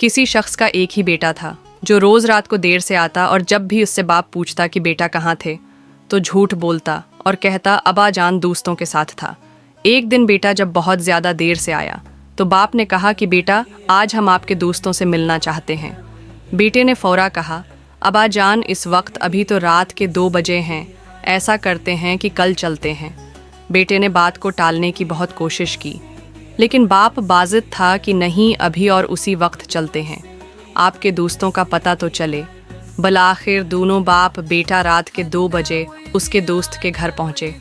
किसी शख्स का एक ही बेटा था जो रोज रात को देर से आता और जब भी उससे बाप पूछता कि बेटा कहाँ थे तो झूठ बोलता और कहता अबा जान दोस्तों के साथ था। एक दिन बेटा जब बहुत ज्यादा देर से आया तो बाप ने कहा कि बेटा आज हम आपके दोस्तों से मिलना चाहते हैं। बेटे ने फौरा कहा अबा जान इस वक्त अभी तो रात के 2 बजे हैं, ऐसा करते हैं कि कल चलते हैं। बेटे ने बात को टालने की बहुत कोशिश की लेकिन बाप बाजिद था कि नहीं अभी और उसी वक्त चलते हैं, आपके दोस्तों का पता तो चले। बलाखिर दोनों बाप बेटा रात के 2 बजे उसके दोस्त के घर पहुंचे।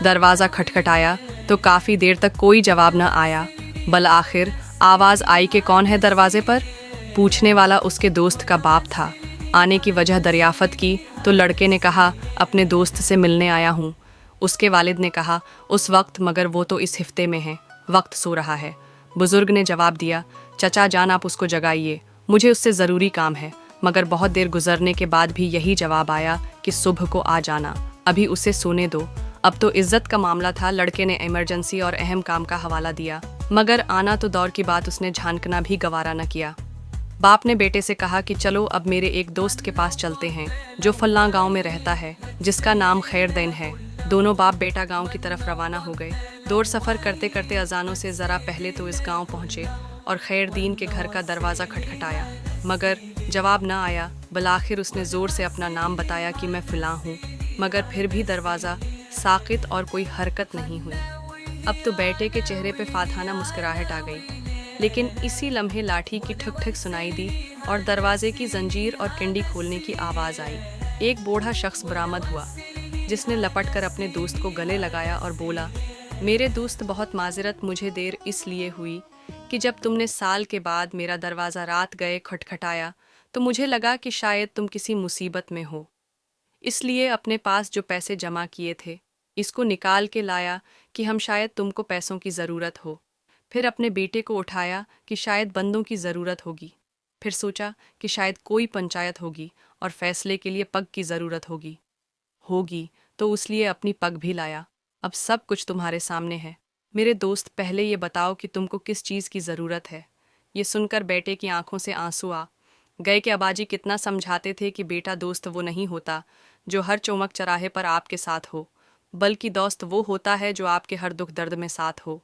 दरवाज़ा खटखटाया तो काफ़ी देर तक कोई जवाब न आया। बलाखिर आवाज़ आई कि कौन है दरवाजे पर। पूछने वाला उसके दोस्त का बाप था। आने की वजह दरियाफ़त की तो लड़के ने कहा अपने दोस्त से मिलने आया हूँ। उसके वालिद ने कहा उस वक्त मगर वो तो इस हिफ्ते में है, वक्त सो रहा है। बुजुर्ग ने जवाब दिया चचा जान आप उसको जगाइए, मुझे उससे ज़रूरी काम है। मगर बहुत देर गुजरने के बाद भी यही जवाब आया कि सुबह को आ जाना, अभी उसे सोने दो। अब तो इज्जत का मामला था। लड़के ने इमरजेंसी और अहम काम का हवाला दिया मगर आना तो दौर की बात, उसने झांकना भी गवारा न किया। बाप ने बेटे से कहा कि चलो अब मेरे एक दोस्त के पास चलते हैं जो फल्ला गांव में रहता है जिसका नाम खैरदैन है। दोनों बाप बेटा गांव की तरफ रवाना हो गए। दूर सफ़र करते करते अजानों से ज़रा पहले तो इस गांव पहुंचे और खैरदीन के घर का दरवाज़ा खटखटाया मगर जवाब न आया। बलाखिर उसने ज़ोर से अपना नाम बताया कि मैं फ़िलाँ हूँ, मगर फिर भी दरवाज़ा साकित और कोई हरकत नहीं हुई। अब तो बेटे के चेहरे पे फाथाना मुस्कुराहट आ गई, लेकिन इसी लम्हे लाठी की ठुक ठुक सुनाई दी और दरवाजे की जंजीर और किंडी खोलने की आवाज़ आई। एक बूढ़ा शख्स बरामद हुआ जिसने लपट कर अपने दोस्त को गले लगाया और बोला मेरे दोस्त बहुत माजरत, मुझे देर इसलिए हुई कि जब तुमने साल के बाद मेरा दरवाज़ा रात गए खटखटाया तो मुझे लगा कि शायद तुम किसी मुसीबत में हो, इसलिए अपने पास जो पैसे जमा किए थे इसको निकाल के लाया कि हम शायद तुमको पैसों की ज़रूरत हो। फिर अपने बेटे को उठाया कि शायद बंदों की ज़रूरत होगी। फिर सोचा कि शायद कोई पंचायत होगी और फैसले के लिए पग की ज़रूरत होगी तो उसलिए अपनी पग भी लाया। अब सब कुछ तुम्हारे सामने है। मेरे दोस्त पहले ये बताओ कि तुमको किस चीज़ की ज़रूरत है। ये सुनकर बेटे की आंखों से आंसू आ गए कि अबाजी कितना समझाते थे कि बेटा दोस्त वो नहीं होता जो हर चौमक चराहे पर आपके साथ हो, बल्कि दोस्त वो होता है जो आपके हर दुख दर्द में साथ हो।